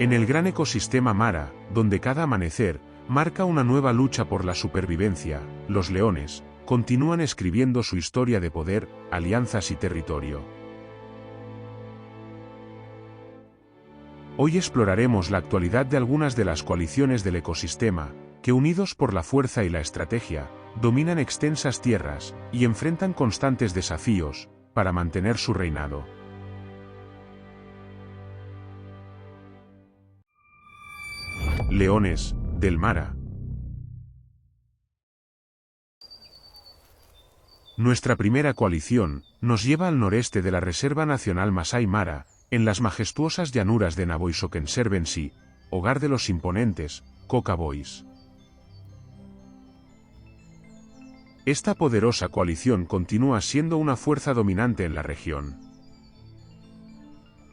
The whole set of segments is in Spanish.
En el gran ecosistema Mara, donde cada amanecer marca una nueva lucha por la supervivencia, los leones continúan escribiendo su historia de poder, alianzas y territorio. Hoy exploraremos la actualidad de algunas de las coaliciones del ecosistema, que unidos por la fuerza y la estrategia, dominan extensas tierras y enfrentan constantes desafíos para mantener su reinado. Leones del Mara. Nuestra primera coalición nos lleva al noreste de la Reserva Nacional Masai Mara, en las majestuosas llanuras de Naboiso Conservancy, hogar de los imponentes Coca Boys. Esta poderosa coalición continúa siendo una fuerza dominante en la región.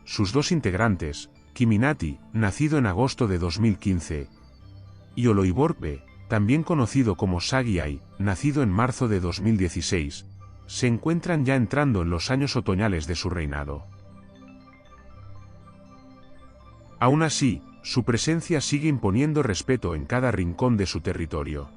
Sus dos integrantes, Kiminati, nacido en agosto de 2015, y Oloiborpe, también conocido como Sagiai, nacido en marzo de 2016, se encuentran ya entrando en los años otoñales de su reinado. Aún así, su presencia sigue imponiendo respeto en cada rincón de su territorio.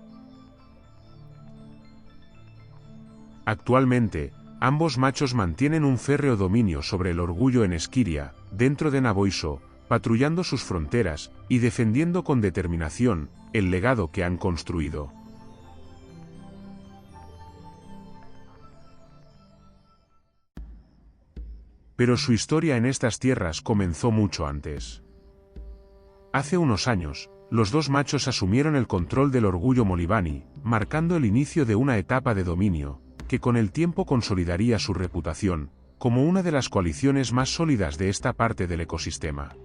Actualmente, ambos machos mantienen un férreo dominio sobre el orgullo en Esquiria, dentro de Naboiso, patrullando sus fronteras y defendiendo con determinación el legado que han construido. Pero su historia en estas tierras comenzó mucho antes. Hace unos años, los dos machos asumieron el control del orgullo Molibani, marcando el inicio de una etapa de dominio, que con el tiempo consolidaría su reputación como una de las coaliciones más sólidas de esta parte del ecosistema.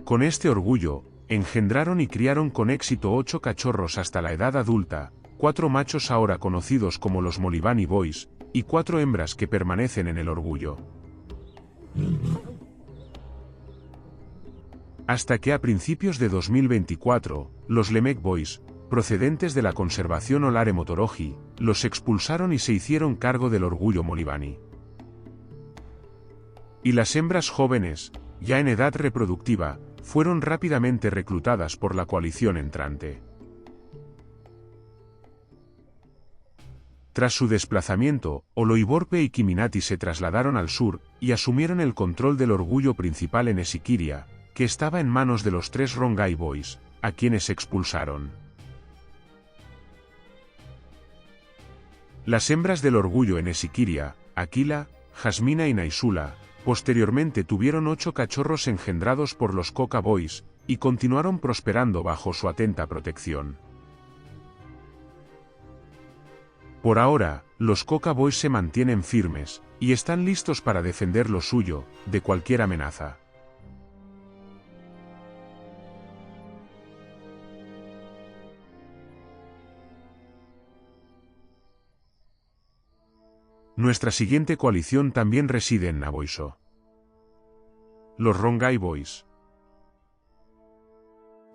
Con este orgullo, engendraron y criaron con éxito 8 cachorros hasta la edad adulta, 4 machos ahora conocidos como los Molibani Boys, y 4 hembras que permanecen en el orgullo. Hasta que a principios de 2024, los Lemek Boys, procedentes de la conservación Olare Motorogi, los expulsaron y se hicieron cargo del orgullo Molibani. Y las hembras jóvenes, ya en edad reproductiva, fueron rápidamente reclutadas por la coalición entrante. Tras su desplazamiento, Oloiborpe y Kiminati se trasladaron al sur y asumieron el control del orgullo principal en Esiquiria, que estaba en manos de los 3 Rongai Boys, a quienes expulsaron. Las hembras del orgullo en Esiquiria, Aquila, Jasmina y Naisula, posteriormente tuvieron 8 cachorros engendrados por los Coca Boys, y continuaron prosperando bajo su atenta protección. Por ahora, los Coca Boys se mantienen firmes, y están listos para defender lo suyo, de cualquier amenaza. Nuestra siguiente coalición también reside en Naboiso. Los Rongai Boys.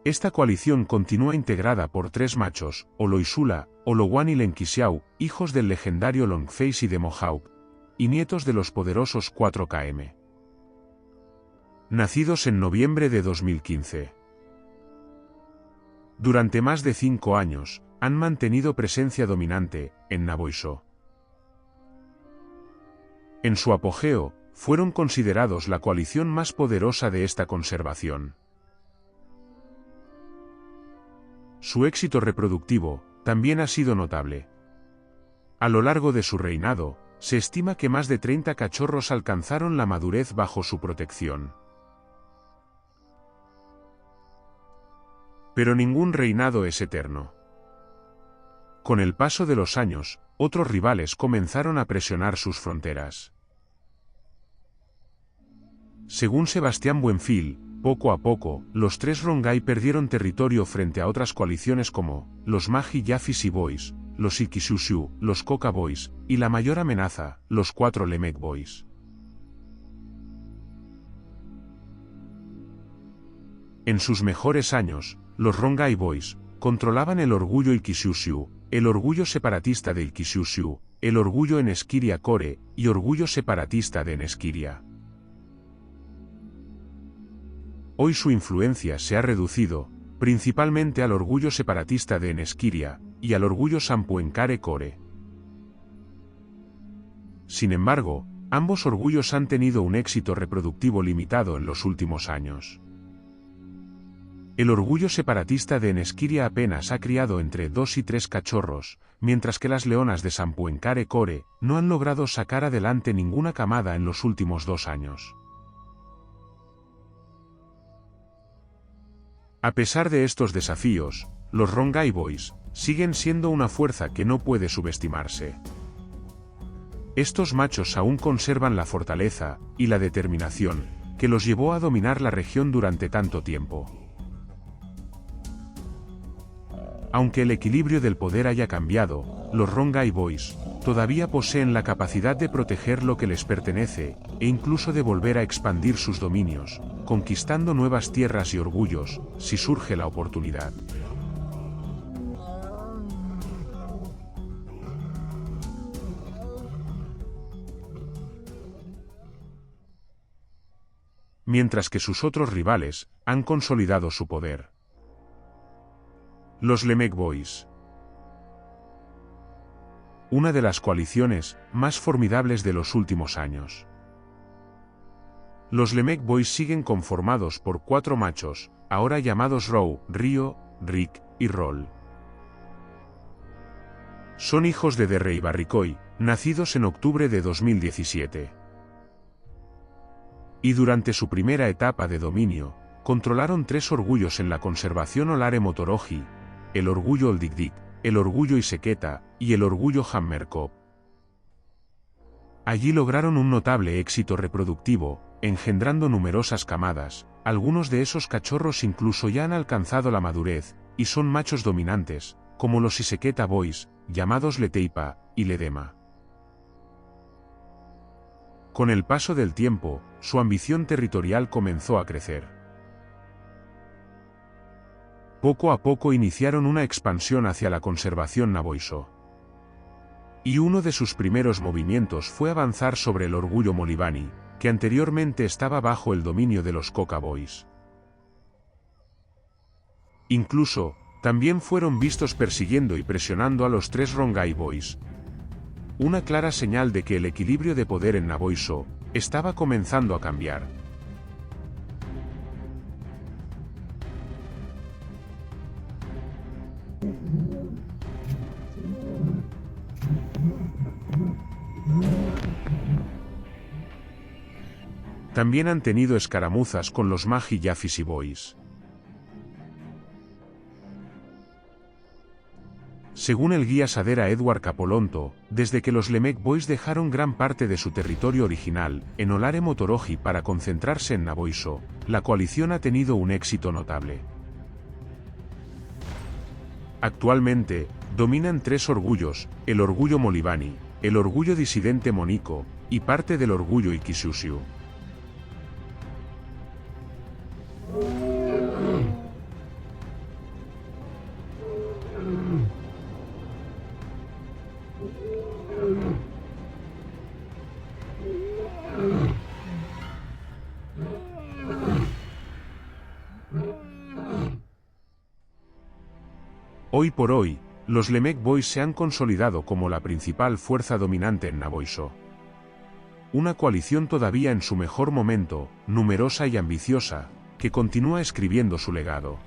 Esta coalición continúa integrada por 3 machos, Oloisula, Olowan y Lenkisiau, hijos del legendario Longface y de Mohawk, y nietos de los poderosos 4KM. Nacidos en noviembre de 2015. Durante más de 5 años, han mantenido presencia dominante en Naboiso. En su apogeo, fueron considerados la coalición más poderosa de esta conservación. Su éxito reproductivo también ha sido notable. A lo largo de su reinado, se estima que más de 30 cachorros alcanzaron la madurez bajo su protección. Pero ningún reinado es eterno. Con el paso de los años, otros rivales comenzaron a presionar sus fronteras. Según Sebastián Buenfil, poco a poco, los 3 Rongai perdieron territorio frente a otras coaliciones como los Magi Yafisi Boys, los Ikisusiu, los Coca Boys, y la mayor amenaza, los 4 Lemek Boys. En sus mejores años, los Rongai Boys controlaban el orgullo Ikisusiu, el orgullo separatista de Ikisusiu, el orgullo en Esquiria Core y orgullo separatista de Enesquiria. Hoy su influencia se ha reducido, principalmente al orgullo separatista de Eneskíria, y al orgullo Sampuenkare Kore. Sin embargo, ambos orgullos han tenido un éxito reproductivo limitado en los últimos años. El orgullo separatista de Eneskíria apenas ha criado entre 2 y 3 cachorros, mientras que las leonas de Sampuenkare Kore no han logrado sacar adelante ninguna camada en los últimos 2 años. A pesar de estos desafíos, los Rongai Boys siguen siendo una fuerza que no puede subestimarse. Estos machos aún conservan la fortaleza y la determinación que los llevó a dominar la región durante tanto tiempo. Aunque el equilibrio del poder haya cambiado, los Rongai Boys todavía poseen la capacidad de proteger lo que les pertenece, e incluso de volver a expandir sus dominios, conquistando nuevas tierras y orgullos, si surge la oportunidad. Mientras que sus otros rivales han consolidado su poder. Los Lemek Boys. Una de las coaliciones más formidables de los últimos años. Los Lemek Boys siguen conformados por 4 machos, ahora llamados Rou, Rio, Rick y Roll. Son hijos de Derre y Barricoi, nacidos en octubre de 2017. Y durante su primera etapa de dominio, controlaron 3 orgullos en la conservación Olare Motorogi, el orgullo Oldikdik, el orgullo Iseketa y el orgullo Hammerkop. Allí lograron un notable éxito reproductivo, engendrando numerosas camadas. Algunos de esos cachorros incluso ya han alcanzado la madurez, y son machos dominantes, como los Iseketa Boys, llamados Leteipa y Ledema. Con el paso del tiempo, su ambición territorial comenzó a crecer. Poco a poco iniciaron una expansión hacia la conservación Naboiso. Y uno de sus primeros movimientos fue avanzar sobre el orgullo Molivani, que anteriormente estaba bajo el dominio de los Koka Boys. Incluso, también fueron vistos persiguiendo y presionando a los 3 Rongai Boys. Una clara señal de que el equilibrio de poder en Naboiso estaba comenzando a cambiar. También han tenido escaramuzas con los Magi Yafisi Boys. Según el guía Sadera Edward Capolonto, desde que los Lemek Boys dejaron gran parte de su territorio original, en Olare Motorogi para concentrarse en Naboiso, la coalición ha tenido un éxito notable. Actualmente, dominan 3 orgullos, el orgullo Molivani, el orgullo disidente Moniko, y parte del orgullo Ikisusiu. Hoy por hoy, los Lemek Boys se han consolidado como la principal fuerza dominante en Naboiso. Una coalición todavía en su mejor momento, numerosa y ambiciosa, que continúa escribiendo su legado.